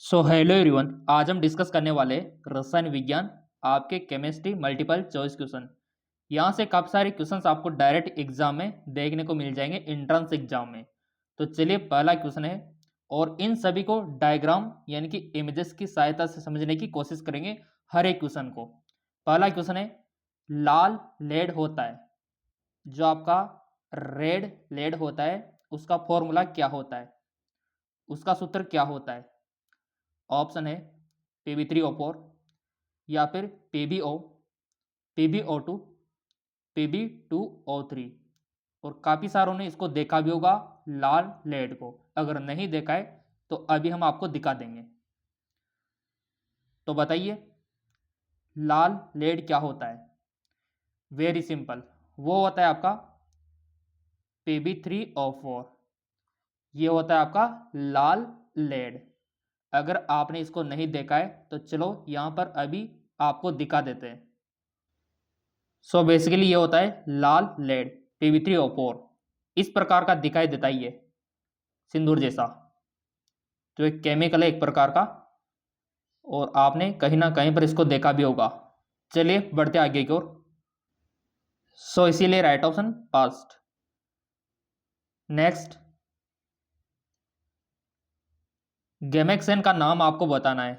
So hello everyone, आज हम discuss करने वाले रसायन विज्ञान आपके केमिस्ट्री मल्टीपल चॉइस क्वेश्चन। यहाँ से काफ़ी सारे क्वेश्चंस आपको डायरेक्ट एग्जाम में देखने को मिल जाएंगे एंट्रेंस एग्जाम में। तो चलिए पहला क्वेश्चन है और इन सभी को डायग्राम यानी कि इमेजेस की सहायता से समझने की कोशिश करेंगे हर एक क्वेश्चन को। पहला क्वेश्चन है, लाल लेड होता है, जो आपका रेड लेड होता है उसका फॉर्मूला क्या होता है, उसका सूत्र क्या होता है। ऑप्शन है Pb3O4 या फिर PbO, PbO2, Pb2O3। और काफ़ी सारों ने इसको देखा भी होगा लाल लेड को। अगर नहीं देखा है तो अभी हम आपको दिखा देंगे। तो बताइए लाल लेड क्या होता है। वेरी सिंपल, वो होता है आपका Pb3O4। ये होता है आपका लाल लेड। अगर आपने इसको नहीं देखा है तो चलो यहाँ पर अभी आपको दिखा देते हैं। सो बेसिकली ये होता है लाल लेड Pb3O4। इस प्रकार का दिखाई देता है ये सिंदूर जैसा, जो एक केमिकल है एक प्रकार का, और आपने कहीं ना कहीं पर इसको देखा भी होगा। चलिए बढ़ते आगे की ओर। सो इसीलिए राइट ऑप्शन पास्ट। नेक्स्ट, गेमेक्सेन का नाम आपको बताना है,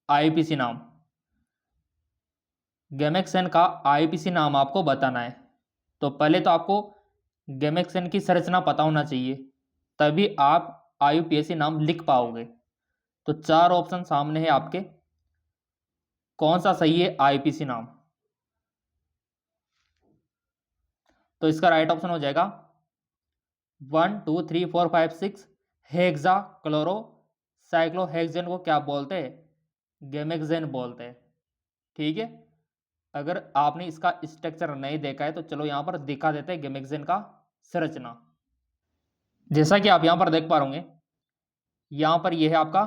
आईपीसी नाम। गेमेक्सेन का आईपीसी नाम आपको बताना है। तो पहले तो आपको गेमेक्सेन की संरचना पता होना चाहिए, तभी आप आईयूपीएसी नाम लिख पाओगे। तो चार ऑप्शन सामने है आपके, कौन सा सही है आईपीसी नाम। तो इसका राइट ऑप्शन हो जाएगा 1 2 3 4 5 6 हेक्सा क्लोरो साइक्लोहेक्सेन को क्या बोलते हैं, गेमेक्सेन बोलते हैं। ठीक है, अगर आपने इसका स्ट्रक्चर नहीं देखा है तो चलो यहाँ पर दिखा देते हैं गेमेक्सेन का संरचना। जैसा कि आप यहाँ पर देख पा रहे होंगे, यहाँ पर यह है आपका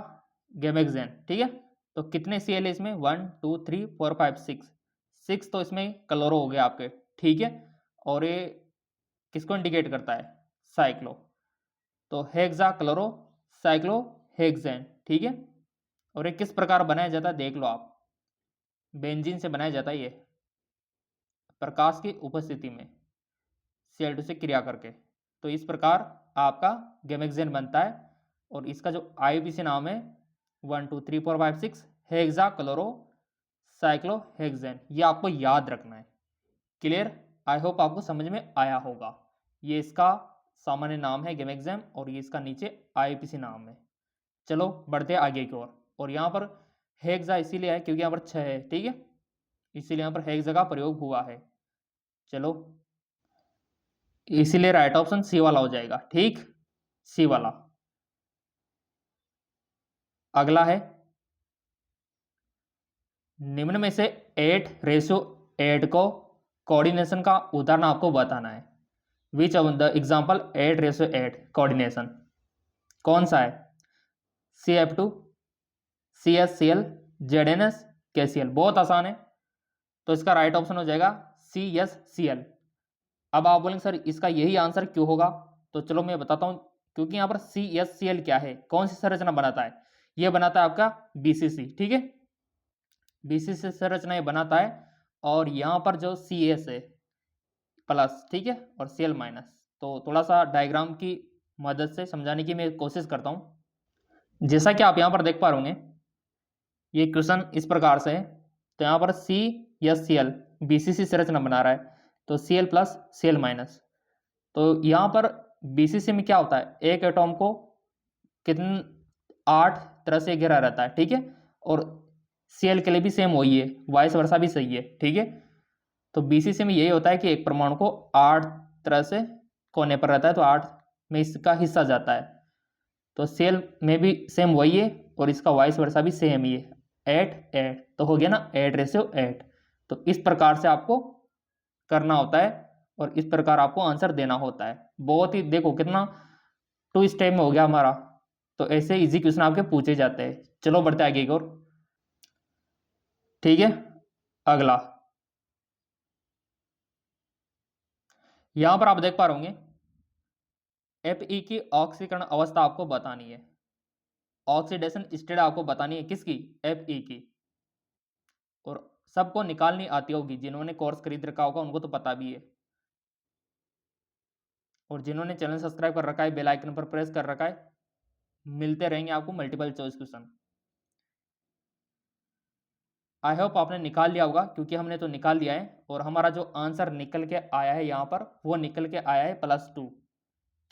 गेमेक्सेन। ठीक है, तो कितने सीएल है इसमें, 1 2 3 4 5 6। 6 तो इसमें क्लोरो हो गया आपके। ठीक है, और ये किसको इंडिकेट करता है, साइक्लो। तो हेक्सा क्लोरो साइक्लो हेक्सेन। ठीक है, और ये किस प्रकार बनाया जाता है देख लो आप। बेंजीन से बनाया जाता है ये, प्रकाश की उपस्थिति में Cl2 से क्रिया करके। तो इस प्रकार आपका गेमेक्सेन बनता है। और इसका जो आईपीसी नाम है 1 2 3 4 5 6 हेक्सा क्लोरो साइक्लोहेक्सेन। ये आपको याद रखना है। क्लियर, आई होप आपको समझ में आया होगा। ये इसका सामान्य नाम है गेमेक्सेन और ये इसका नीचे आईपीसी नाम है। चलो बढ़ते हैं आगे की ओर। और यहाँ पर हेक्सा इसीलिए है क्योंकि यहाँ पर 6 है। ठीक है, इसीलिए यहाँ पर हेक्सा का प्रयोग हुआ है। चलो, इसीलिए राइट ऑप्शन सी वाला हो जाएगा। ठीक, सी वाला। अगला है, निम्न में से 8:8 को कोऑर्डिनेशन का उदाहरण आपको बताना है। Which of the example 8:8 coordination कौन सा है, CF2, CSCl, ZnS, KCl। बहुत आसान है, तो इसका राइट ऑप्शन हो जाएगा CSCl। अब आप बोलेंगे सर इसका यही आंसर क्यों होगा, तो चलो मैं बताता हूं। क्योंकि यहाँ पर CSCl क्या है, कौन सी संरचना बनाता है, ये बनाता है आपका BCC। ठीक है, BCC संरचना ये बनाता है। और यहाँ पर जो CS है प्लस, ठीक है, और Cl माइनस। तो थोड़ा सा डायग्राम की मदद से समझाने की मैं कोशिश करता हूँ। जैसा कि आप यहाँ पर देख पा रहे होंगे, ये क्वेश्चन इस प्रकार से है। तो यहाँ पर CSCl BCC संरचना बना रहा है, तो Cl प्लस Cl माइनस। तो यहाँ पर BCC में क्या होता है, एक एटॉम को कितने 8 तरह से घेरा रहता है। ठीक है, और Cl के लिए भी सेम वही है, वाइस वर्सा भी सही है। ठीक है, तो BCC में यही होता है कि एक परमाणु को 8 तरह से कोने पर रहता है, तो 8 में इसका हिस्सा जाता है। तो Cl में भी सेम वही है और इसका वाइस वर्सा भी सेम ही है, 8:8। तो हो गया ना 8:8। तो इस प्रकार से आपको करना होता है और इस प्रकार आपको आंसर देना होता है। बहुत ही देखो कितना 2 स्टेप में हो गया हमारा। तो ऐसे इजी क्वेश्चन आपके पूछे जाते हैं। चलो बढ़ते आगे की ओर। ठीक है, अगला यहां पर आप देख पा रहे होंगे, Fe की ऑक्सीकरण अवस्था आपको बतानी है। ऑक्सीडेशन स्टेट आपको बतानी है किसकी, Fe की। और सबको निकालनी आती होगी, जिन्होंने कोर्स खरीद रखा होगा उनको तो पता भी है, और जिन्होंने चैनल सब्सक्राइब कर रखा है, बेल आइकन पर प्रेस कर रखा है, मिलते रहेंगे आपको multiple choice question. I hope आपने निकाल लिया होगा, क्योंकि हमने तो निकाल लिया है, और हमारा जो आंसर निकल के आया है यहाँ पर, वो निकल के आया है +2।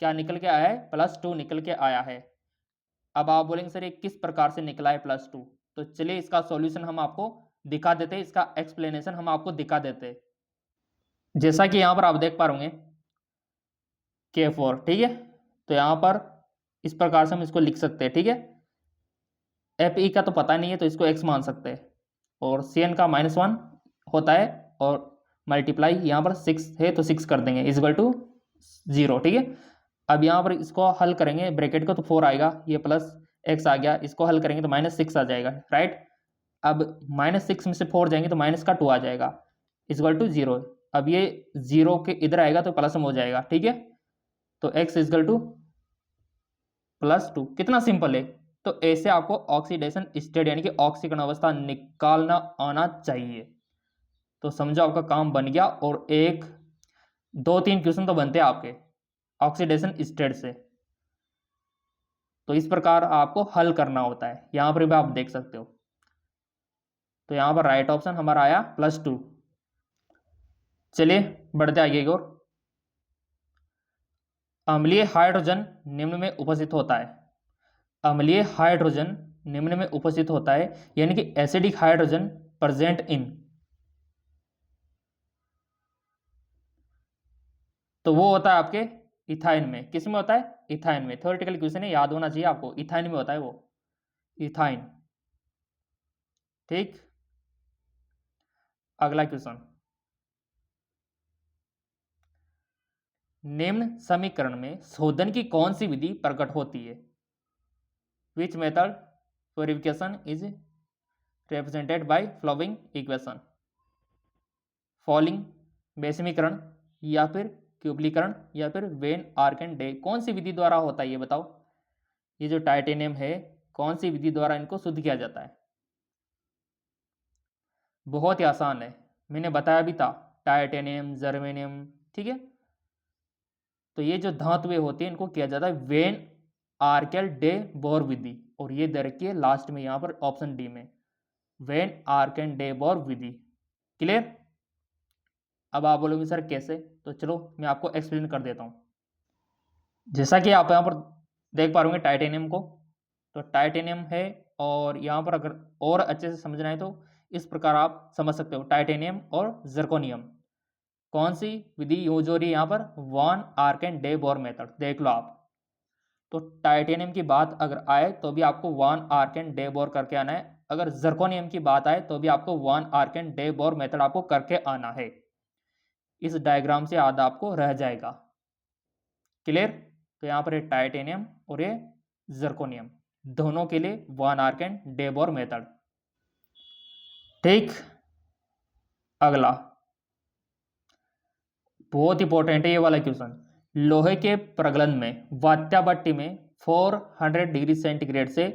क्या निकल के आया है, +2 निकल के आया है। अब आप बोलेंगे सर ये किस प्रकार से निकला है +2, तो चलिए इसका सॉल्यूशन हम आपको दिखा देते हैं, इसका एक्सप्लेनेशन हम आपको दिखा देते हैं। जैसा कि यहाँ पर आप देख पा रहे K4, ठीक है। तो यहाँ पर इस प्रकार से हम इसको लिख सकते हैं, ठीक है। Fe का तो पता नहीं है, तो इसको x मान सकते हैं, और Cn का -1 होता है, और मल्टीप्लाई यहाँ पर 6 है तो 6 कर देंगे =0, ठीक है। अब यहाँ पर इसको हल करेंगे, ब्रैकेट को तो 4 आएगा, ये प्लस x आ गया, इसको हल करेंगे तो -6 आ जाएगा, राइट। अब -6 में से 4 जाएंगे तो -2 आ जाएगा =0। अब ये 0 के इधर आएगा तो प्लस में हो जाएगा, ठीक है। तो x +2, कितना सिंपल है। तो ऐसे आपको ऑक्सीडेशन स्टेट यानी कि ऑक्सीकरण अवस्था निकालना आना चाहिए। तो समझो आपका काम बन गया, और 1 2 3 क्वेश्चन तो बनते हैं आपके ऑक्सीडेशन स्टेट से। तो इस प्रकार आपको हल करना होता है, यहां पर भी आप देख सकते हो। तो यहां पर राइट ऑप्शन हमारा आया +2। चलिए बढ़ते आगे की ओर। अम्लीय हाइड्रोजन निम्न में उपस्थित होता है। अम्लीय हाइड्रोजन निम्न में उपस्थित होता है, यानी कि एसिडिक हाइड्रोजन प्रेजेंट इन, तो वो होता है आपके इथाइन में। किस में होता है, इथाइन में। थ्योरेटिकल क्वेश्चन है, याद होना चाहिए आपको, इथाइन में होता है वो, इथाइन, ठीक। अगला क्वेश्चन, निम्न समीकरण में शोधन की कौन सी विधि प्रकट होती है। Which method purification is represented by following equation. Following बेसमीकरण, या फिर क्यूबलीकरण, या फिर वेन आर्कन डे, कौन सी विधि द्वारा होता है ये बताओ। ये जो टाइटेनियम है, कौन सी विधि द्वारा इनको शुद्ध किया जाता है। बहुत ही आसान है, मैंने बताया भी था, टाइटेनियम, जर्मेनियम, ठीक है। तो ये जो धातुएं होती है इनको किया जाता है वेन आर्केल डे बोर विधि, और ये दे रखी है लास्ट में यहाँ पर ऑप्शन डी में, when arcane day bore Vidhi. Clear. अब आप बोलोगे सर कैसे, तो चलो मैं आपको एक्सप्लेन कर देता हूँ। जैसा कि आप यहाँ पर देख पा रहे होंगे टाइटेनियम को, तो टाइटेनियम है, और यहाँ पर अगर और अच्छे से समझना है तो इस प्रकार आप समझ सकते हो, टाइटेनियम और जर्कोनियम। कौन सी विधि यूज हो रही है यहाँ पर, वान आर्कन डे बोर मेथड, देख लो आप। तो टाइटेनियम की बात अगर आए तो भी आपको वान आर्कन डे बोर करके आना है, अगर जर्कोनियम की बात आए तो भी आपको वान आर्कन डे बोर मेथड आपको करके आना है। इस डायग्राम से याद आपको रह जाएगा। क्लियर। तो यहाँ पर ये टाइटेनियम और ये जर्कोनियम, दोनों के लिए वान आर्कन डे बोर मेथड, ठीक। अगला बहुत इंपॉर्टेंट है ये वाला क्वेश्चन। लोहे के प्रगलन में वात्याभट्टी में 400 डिग्री सेंटीग्रेड से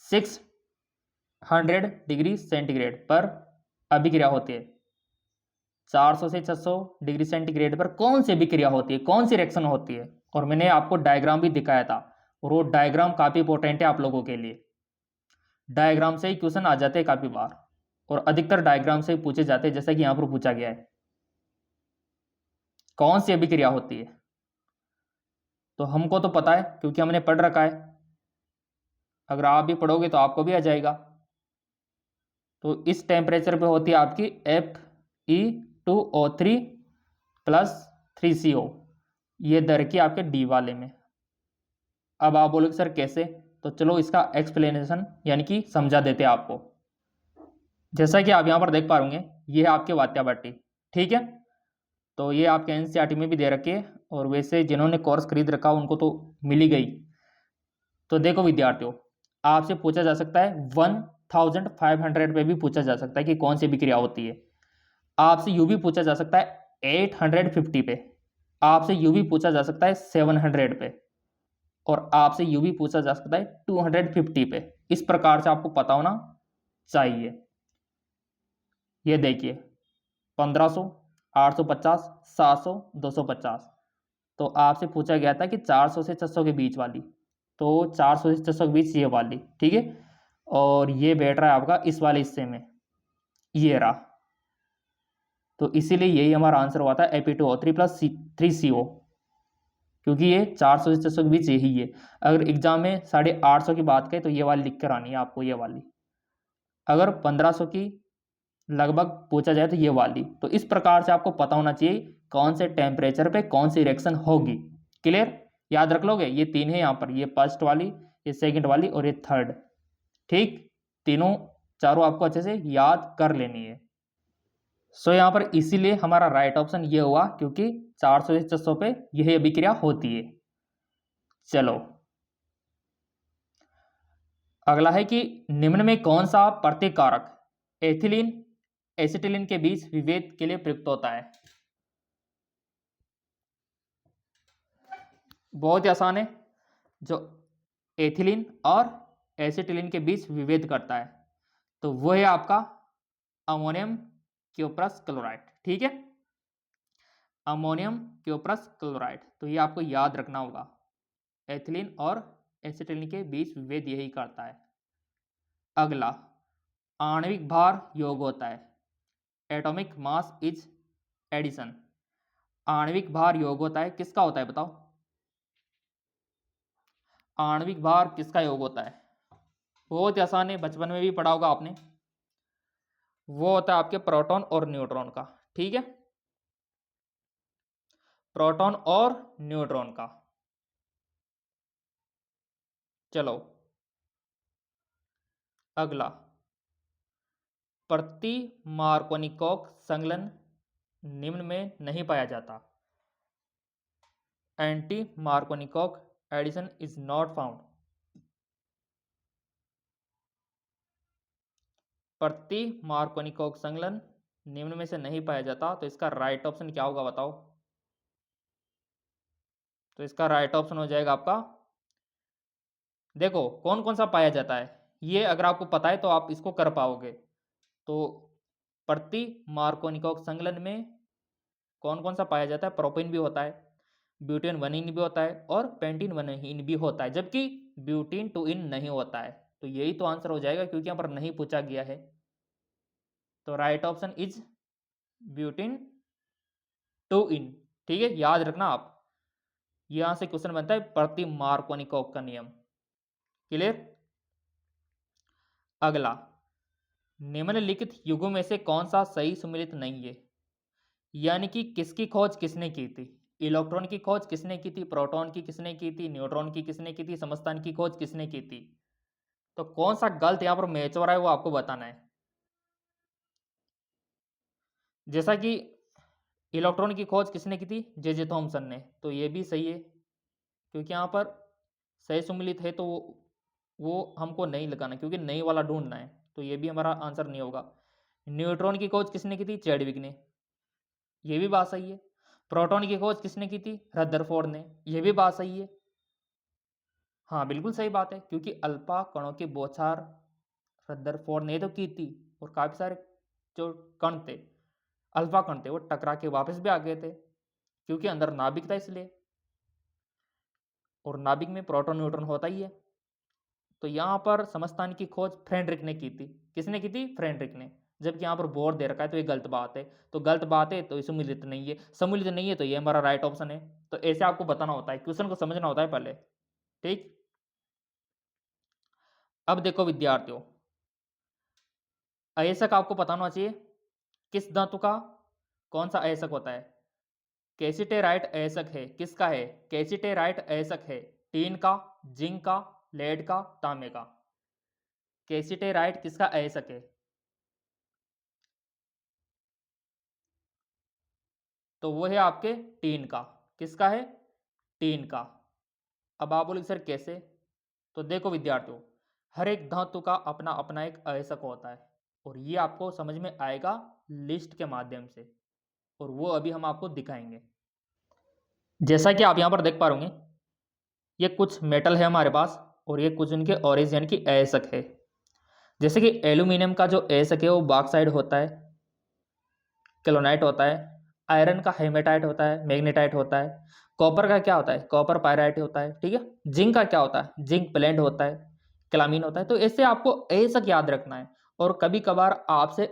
600 डिग्री सेंटीग्रेड पर अभिक्रिया होती है। 400 से 600 डिग्री सेंटीग्रेड पर कौन सी अभिक्रिया होती है, कौन सी रिएक्शन होती है। और मैंने आपको डायग्राम भी दिखाया था, और वो डायग्राम काफी इंपॉर्टेंट है आप लोगों के लिए। डायग्राम से ही क्वेश्चन आ जाते हैं काफी बार, और अधिकतर डायग्राम से ही पूछे जाते हैं, जैसा कि यहां पर पूछा गया है। कौन सी अभिक्रिया होती है, तो हमको तो पता है क्योंकि हमने पढ़ रखा है, अगर आप भी पढ़ोगे तो आपको भी आ जाएगा। तो इस टेम्परेचर पे होती है आपकी Fe2O3 + 3CO, ये दर की आपके डी वाले में। अब आप बोलोगे सर कैसे, तो चलो इसका एक्सप्लेनेशन यानी कि समझा देते हैं आपको। जैसा कि आप यहाँ पर देख पा रहे होंगे, ये है आपके वात्याभट्टी, ठीक है। तो ये आपके एनसीईआरटी में भी दे रखी है, और वैसे जिन्होंने कोर्स खरीद रखा उनको तो मिल ही गई। तो देखो विद्यार्थियों, आपसे पूछा जा सकता है 1500 पे भी पूछा जा सकता है कि कौन सी अभिक्रिया होती है। आपसे यू भी पूछा जा सकता है 850 पे, आपसे यू भी पूछा जा सकता है 700 पे। और आपसे यूं भी पूछा जा सकता है 250 पे। इस प्रकार से आपको पता होना चाहिए। ये देखिए 1500, 850, 700, 250। तो आपसे पूछा गया था कि 400 से 600 के बीच वाली, तो 400 से 600 के बीच ये वाली, ठीक है। और ये बैठ रहा है आपका इस वाले हिस्से में, ये रहा। तो इसीलिए यही हमारा आंसर हुआ था Fe2O3 प्लस 3CO, क्योंकि ये 400 से 600 के बीच यही है। अगर एग्जाम में 850 की बात करें तो ये वाली लिख कर आनी है आपको, ये वाली। अगर 1500 की लगभग पूछा जाए तो ये वाली। तो इस प्रकार से आपको पता होना चाहिए कौन से टेम्परेचर पे कौन सी रिएक्शन होगी। क्लियर? याद रख लोगे, ये तीन है यहाँ पर, ये फर्स्ट वाली, ये सेकंड वाली और ये थर्ड। ठीक, तीनों चारों आपको अच्छे से याद कर लेनी है। सो यहाँ पर इसीलिए हमारा राइट ऑप्शन ये हुआ, क्योंकि 400 से 600 पे यही अभिक्रिया होती है। चलो अगला है कि निम्न में कौन सा प्रतिकारक एथिलीन एसिटिलीन के बीच विभेद के लिए प्रयुक्त होता है। बहुत ही आसान है। जो एथिलीन और एसिटिलीन के बीच विभेद करता है तो वो है आपका अमोनियम क्योप्रस क्लोराइड। ठीक है, अमोनियम क्योप्रस क्लोराइड। तो ये आपको याद रखना होगा, एथिलीन और एसिटिलीन के बीच विभेद यही करता है। अगला आणविक भार योग होता है, एटॉमिक मास इज एडिशन। आणविक भार योग होता है, किसका होता है बताओ? आणविक भार किसका योग होता है? बहुत ही आसान है, बचपन में भी पढ़ा होगा आपने। वो होता है आपके प्रोटॉन और न्यूट्रॉन का। ठीक है, प्रोटॉन और न्यूट्रॉन का। चलो अगला, प्रति मार्कोनिकॉक संलयन निम्न में नहीं पाया जाता। Anti Markovnikov addition is not found. प्रति मार्कोनिकॉक संलयन निम्न में से नहीं पाया जाता, तो इसका राइट ऑप्शन क्या होगा बताओ? तो इसका राइट ऑप्शन हो जाएगा आपका, देखो कौन कौन सा पाया जाता है, ये अगर आपको पता है तो आप इसको कर पाओगे। तो प्रति मार्कोनिकॉक संलयन में कौन कौन सा पाया जाता है? प्रोपेन भी होता है, ब्यूटेन 1 भी होता है और पेंटीन 1 भी होता है, जबकि ब्यूटीन 2 नहीं होता है। तो यही तो आंसर हो जाएगा, क्योंकि यहाँ पर नहीं पूछा गया है। तो राइट ऑप्शन इज ब्यूटीन 2। ठीक है, याद रखना आप, यहां से क्वेश्चन बनता है प्रति मार्कोनिकॉक का नियम। क्लियर? अगला, निम्नलिखित युगों में से कौन सा सही सुमेलित नहीं है? यानी कि किसकी खोज किसने की थी? इलेक्ट्रॉन की खोज किसने की थी, प्रोटॉन की किसने की थी, न्यूट्रॉन की किसने की थी, समस्थान की खोज किसने की थी? तो कौन सा गलत यहां पर मैच हो रहा है वो आपको बताना है। जैसा कि इलेक्ट्रॉन की खोज किसने की थी? जे थॉमसन ने। तो ये भी सही है, क्योंकि यहाँ पर सही सुमेलित है, तो वो हमको नहीं लगाना, क्योंकि नई वाला ढूंढना है। तो ये भी हमारा आंसर नहीं होगा। न्यूट्रॉन की खोज किसने की थी? चैडविक ने। ये भी बात सही है। प्रोटॉन की खोज किसने की थी? रदरफोर्ड ने। ये भी बात सही है। हाँ बिल्कुल सही बात है, क्योंकि अल्फा कणों की बौछार रदरफोर्ड ने तो की थी, और काफी सारे जो कण थे, अल्फा कण थे, वो टकरा के वापस भी आ गए थे, क्योंकि अंदर नाभिक था इसलिए, और नाभिक में प्रोटॉन न्यूट्रॉन होता ही है। तो यहाँ पर समस्थान की खोज फ्रेडरिक ने की थी। किसने की थी? फ्रेडरिक ने। जबकि यहाँ पर बोर दे रखा है, तो ये गलत बात है। तो गलत बात है तो सम्मिलित नहीं है, सम्मिलित नहीं है तो ये हमारा राइट ऑप्शन है। तो ऐसे आपको बताना होता है, क्वेश्चन को समझना होता है पहले। ठीक, अब देखो विद्यार्थियों, अयस्क आपको पता होना चाहिए, किस धातु का कौन सा अयस्क होता है? कैसिटेराइट अयस्क है, किसका है? कैसिटेराइट अयस्क है, टीन का, जिंक का, लेड का, तांबे का। कैसिटेराइट किसका अयस्क है? तो वो है आपके टीन का। किसका है? टीन का। अब आप बोलोगे सर कैसे? तो देखो विद्यार्थियों, हर एक धातु का अपना अपना एक अयस्क होता है, और ये आपको समझ में आएगा लिस्ट के माध्यम से, और वो अभी हम आपको दिखाएंगे। जैसा कि आप यहाँ पर देख पा रहे होंगे, ये कुछ मेटल है हमारे पास और ये कुछ इनके ऑरेंज यानी कि अयस्क है। जैसे कि एल्यूमिनियम का जो अयस्क है वो बॉक्साइड होता है, केलोनाइट होता है। आयरन का हेमेटाइट होता है, मैग्नेटाइट होता है। कॉपर का क्या होता है, कॉपर पायराइट होता है, ठीक है। जिंक का क्या होता है, जिंक ब्लेंड होता है, क्लामीन होता है। तो ऐसे आपको अयस्क याद रखना है। और कभी कभार आपसे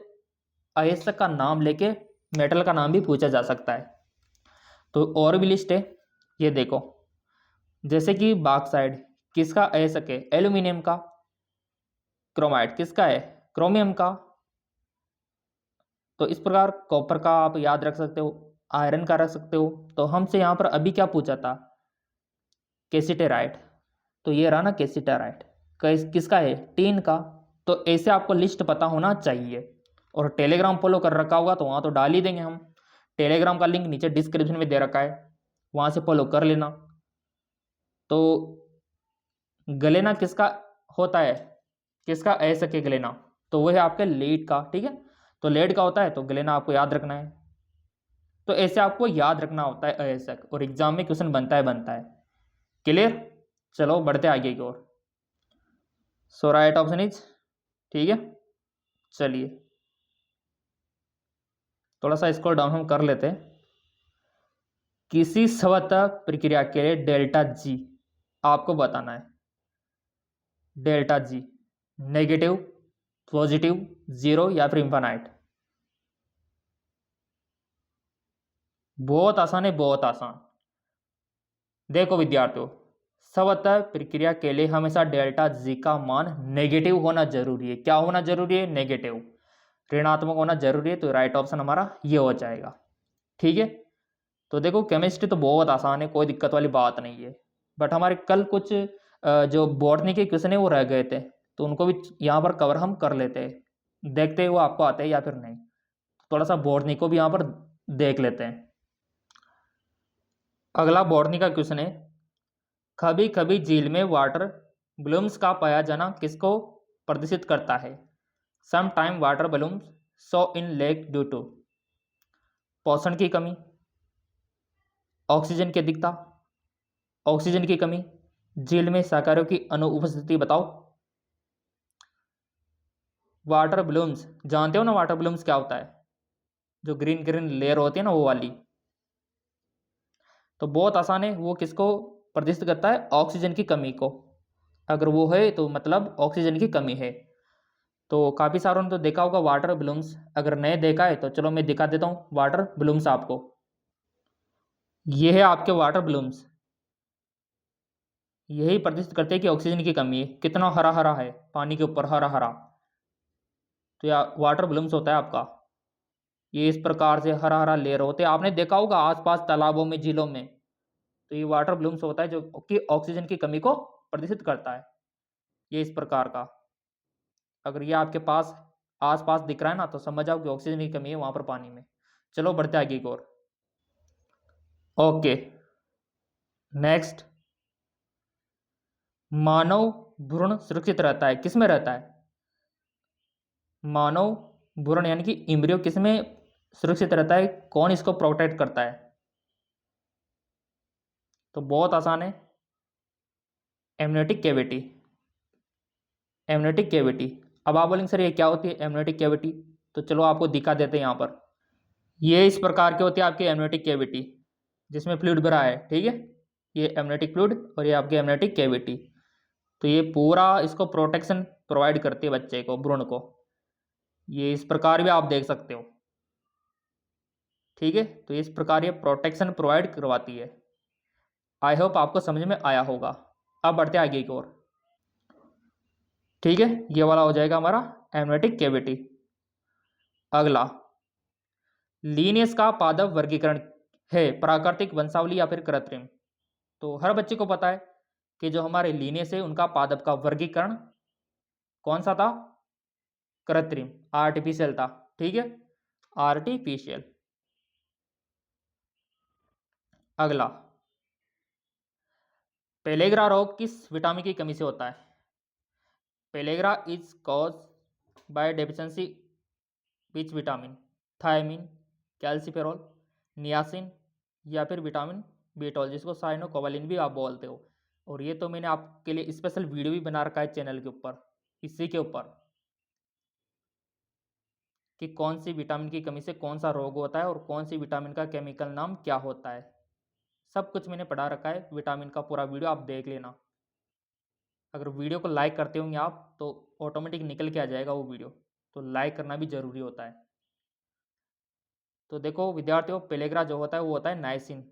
अयस्क का नाम लेके मेटल का नाम भी पूछा जा सकता है। तो और भी लिस्ट है, ये देखो। जैसे कि बॉक्साइड किसका अयस्क है, एल्यूमिनियम का। क्रोमाइट किसका है, क्रोमियम का। तो इस प्रकार कॉपर का आप याद रख सकते हो, आयरन का रख सकते हो। तो हमसे यहाँ पर अभी क्या पूछा था, कैसिटेराइट। तो ये रहा ना कैसिटेराइट, किसका है, टीन का। तो ऐसे आपको लिस्ट पता होना चाहिए। और टेलीग्राम फॉलो कर रखा होगा तो वहाँ तो डाल ही देंगे हम। टेलीग्राम का लिंक नीचे डिस्क्रिप्शन में दे रखा है, वहाँ से फॉलो कर लेना। तो गलेना किसका होता है, किसका ऐसा के गलेना, तो वो है आपके लीड का, ठीक है। तो लेड का होता है तो गलेना आपको याद रखना है। तो ऐसे आपको याद रखना होता है अयस्क, और एग्जाम में क्वेश्चन बनता है। क्लियर। चलो बढ़ते आगे की ओर। सो राइट ऑप्शन इज, ठीक है। चलिए थोड़ा सा स्क्रॉल डाउन हम कर लेते हैं। किसी स्वतः प्रक्रिया के लिए डेल्टा जी आपको बताना है। Delta G negative, positive, zero या फिर इंफानाइट। बहुत आसान है, बहुत आसान। देखो विद्यार्थियों, स्वतः प्रक्रिया के लिए हमेशा डेल्टा जी का मान नेगेटिव होना जरूरी है। क्या होना जरूरी है, नेगेटिव, ऋणात्मक होना जरूरी है। तो राइट ऑप्शन हमारा ये हो जाएगा, ठीक है। तो देखो केमिस्ट्री तो बहुत आसान है, कोई दिक्कत वाली बात नहीं है। बट हमारे कल कुछ जो बॉटनी के क्वेश्चन है वो रह गए थे, तो उनको भी यहाँ पर कवर हम कर लेते हैं, देखते हैं वो आपको आते हैं या फिर नहीं। थोड़ा सा बॉटनी को भी यहाँ पर देख लेते हैं। अगला बॉटनी का क्वेश्चन है, कभी कभी झील में वाटर ब्लूम्स का पाया जाना किसको प्रदर्शित करता है। Some time water blooms show in lake due to पोषण की कमी, ऑक्सीजन की अधिकता, ऑक्सीजन की कमी, झील में शाकाहारियों की अनुपस्थिति। बताओ। वाटर ब्लूम्स जानते हो ना, वाटर ब्लूम्स क्या होता है, जो ग्रीन ग्रीन लेयर होती है ना वो वाली। तो बहुत आसान है, वो किसको प्रदर्शित करता है, ऑक्सीजन की कमी को। अगर वो है तो मतलब ऑक्सीजन की कमी है। तो काफ़ी सारों ने तो देखा होगा वाटर ब्लूम्स, अगर नहीं देखा है तो चलो मैं दिखा देता हूँ वाटर ब्लूम्स आपको। ये है आपके वाटर ब्लूम्स, यही प्रदर्शित करते हैं कि ऑक्सीजन की कमी है। कितना हरा हरा है पानी के ऊपर, हरा हरा। तो या वाटर ब्लूम्स होता है आपका। ये इस प्रकार से हरा हरा लेयर होते हैं, आपने देखा होगा आसपास तालाबों में, झीलों में। तो ये वाटर ब्लूम्स होता है जो कि ऑक्सीजन की कमी को प्रदर्शित करता है। ये इस प्रकार का, अगर ये आपके पास आस पास दिख रहा है ना तो समझ जाओ कि ऑक्सीजन की कमी है वहां पर पानी में। चलो बढ़ते आगे की ओर। ओके नेक्स्ट, मानव भ्रूण सुरक्षित रहता है, किसमें रहता है, मानव भ्रूण यानी कि इम्ब्रियो किसमें सुरक्षित रहता है, कौन इसको प्रोटेक्ट करता है। तो बहुत आसान है, एमनियोटिक कैविटी। Amniotic cavity. अब आप बोलेंगे सर ये क्या होती है एमनियोटिक कैविटी, तो चलो आपको दिखा देते हैं यहाँ पर। ये इस प्रकार की होती है आपकी एमनियोटिक कैविटी, जिसमें फ्लूइड भरा है, ठीक है। ये एमनियोटिक फ्लूइड और ये आपकी एमनियोटिक कैविटी। तो ये पूरा इसको प्रोटेक्शन प्रोवाइड करती है बच्चे को, भ्रूण को। ये इस प्रकार भी आप देख सकते हो, ठीक है। तो इस प्रकार ये प्रोटेक्शन प्रोवाइड करवाती है। आई होप आपको समझ में आया होगा। अब बढ़ते आगे की ओर, ठीक है। ये वाला हो जाएगा हमारा एमनियोटिक कैविटी। अगला, लीनियस का पादप वर्गीकरण है, प्राकृतिक, वंशावली या फिर कृत्रिम। तो हर बच्चे को पता है कि जो हमारे लीनियस है उनका पादप का वर्गीकरण कौन सा था, कृत्रिम, आर्टिफिशियल था, ठीक है, आर्टिफिशियल। अगला, पेलेग्रा रोग किस विटामिन की कमी से होता है। Pellagra is cause by deficiency which vitamin, thiamine, calciferol, niacin या फिर विटामिन बी12, जिसको साइनोकोबालिन भी आप बोलते हो। और ये तो मैंने आपके लिए स्पेशल वीडियो भी बना रखा है चैनल के ऊपर, इसी के ऊपर, कि कौन सी विटामिन की कमी से कौन सा रोग होता है और कौन सी विटामिन का केमिकल नाम क्या होता है। सब कुछ मैंने पढ़ा रखा है, विटामिन का पूरा वीडियो आप देख लेना। अगर वीडियो को लाइक करते होंगे आप तो ऑटोमेटिक निकल के आ जाएगा वो वीडियो, तो लाइक करना भी ज़रूरी होता है। तो देखो विद्यार्थियों, पेलेग्रा जो होता है वो होता है नाइसिन,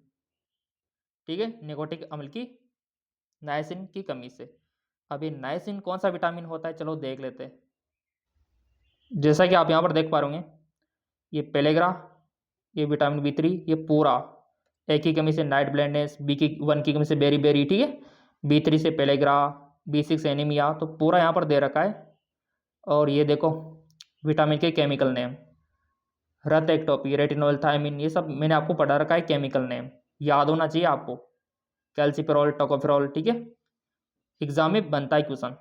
ठीक है, निकोटिक अम्ल की नाइसिन की कमी से। अब ये नाइसिन कौन सा विटामिन होता है, चलो देख लेते हैं। जैसा कि आप यहाँ पर देख पा रहे होंगे, ये पेलेग्रा, ये विटामिन B3, ये पूरा ए की कमी से नाइट ब्लाइंडनेस, B1 की कमी से बेरी बेरी, ठीक है, B3 से पेलेग्रा, B6 एनीमिया, तो पूरा यहाँ पर दे रखा है। और ये देखो विटामिन के केमिकल नेम, रत एक्टोपी, रेटिनोल, थायमिन, ये सब मैंने आपको पढ़ा रखा है केमिकल नेम, याद होना चाहिए आपको। कैल्सिफेरॉल, टोकोफेरॉल, ठीक है, एग्जाम में बनता है क्वेश्चन।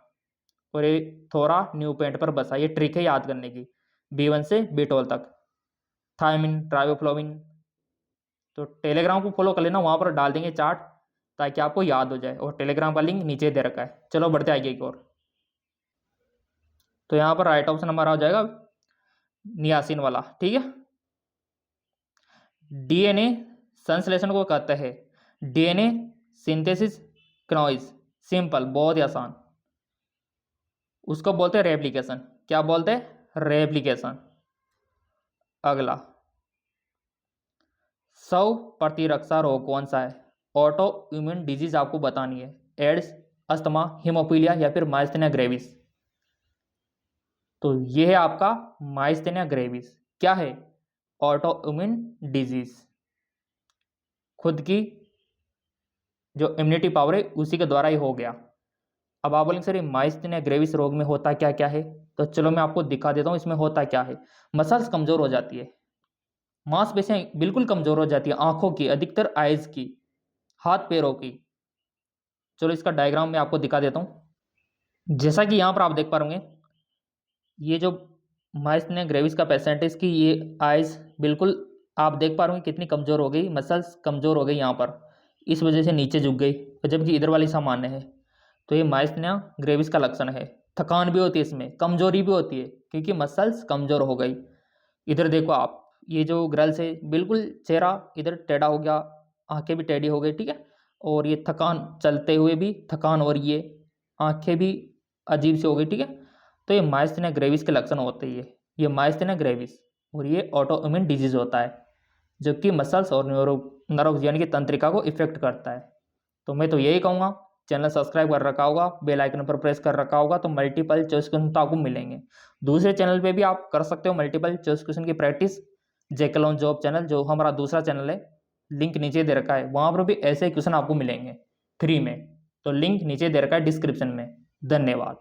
और ये थोड़ा न्यू पेंट पर बसा, ये ट्रिक है याद करने की, B1 से B12 तक, थायमिन, ट्राइबोफ्लोविन। तो टेलीग्राम को फॉलो कर लेना, वहाँ पर डाल देंगे चार्ट ताकि आपको याद हो जाए, और टेलीग्राम का लिंक नीचे दे रखा है। चलो बढ़ते आगे एक और। तो यहाँ पर राइट ऑप्शन हमारा हो जाएगा नियासिन वाला, ठीक है। डीएनए संश्लेषण को कहते हैं डीएनए सिंथेसिस क्नॉइज, सिंपल, बहुत ही आसान। उसको बोलते हैं रेप्लिकेशन। क्या बोलते हैं? रेप्लिकेशन। अगला, 100 प्रतिरक्षा रोग कौन सा है? ऑटो इम्यून डिजीज आपको बतानी है, एड्स, अस्थमा, हीमोफीलिया या फिर माइस्थेनिया ग्रेविस। तो ये है आपका माइस्थेनिया ग्रेविस। क्या है? Auto immune disease. खुद की जो इम्यूनिटी पावर है उसी के द्वारा ही हो गया। अब आप बोलेंगे सर ये माइस्थेनिया ग्रेविस रोग में होता क्या क्या है, तो चलो मैं आपको दिखा देता हूँ इसमें होता क्या है। मसल्स कमजोर हो जाती है, मांसपेशियां बिल्कुल कमजोर हो जाती है, आंखों की, अधिकतर आइज की, हाथ पैरों की। चलो इसका डायग्राम मैं आपको दिखा देता हूँ। जैसा कि यहाँ पर आप देख पा रहे होंगे, ये जो माइस्थेनिया ग्रेविस का पेशेंट है, इसकी ये आइज बिल्कुल आप देख पा रहे होंगे कितनी कमजोर हो गई, मसल्स कमजोर हो गई यहाँ पर, इस वजह से नीचे झुक गई, जबकि इधर वाली सामान्य है। तो ये माइस्थेनिया ग्रेविस का लक्षण है। थकान भी होती है, इसमें कमजोरी भी होती है क्योंकि मसल्स कमजोर हो गई। इधर देखो आप, ये जो ग्रल्स है बिल्कुल चेहरा इधर टेढ़ा हो गया, आंखें भी टेढ़ी हो गई, ठीक है, और ये थकान, चलते हुए भी थकान हो रही है, आंखें भी अजीब सी हो गई, ठीक है। तो ये माइस्थेनिया ग्रेविस के लक्षण होते हैं, ये माइस्थेनिया ग्रेविस, और ये ऑटो इम्यून डिजीज होता है जो कि मसल्स और नर्व्स यानी कि तंत्रिका को इफेक्ट करता है। तो मैं तो यही कहूँगा, चैनल सब्सक्राइब कर रखा होगा, बेल आइकन पर प्रेस कर रखा होगा, तो मल्टीपल चॉइस क्वेश्चन तो आपको मिलेंगे। दूसरे चैनल पे भी आप कर सकते हो मल्टीपल चॉइस क्वेश्चन की प्रैक्टिस, जेके जॉब चैनल जो हमारा दूसरा चैनल है, लिंक नीचे दे रखा है, वहाँ पर भी ऐसे क्वेश्चन आपको मिलेंगे फ्री में। तो लिंक नीचे दे रखा है डिस्क्रिप्शन में। धन्यवाद।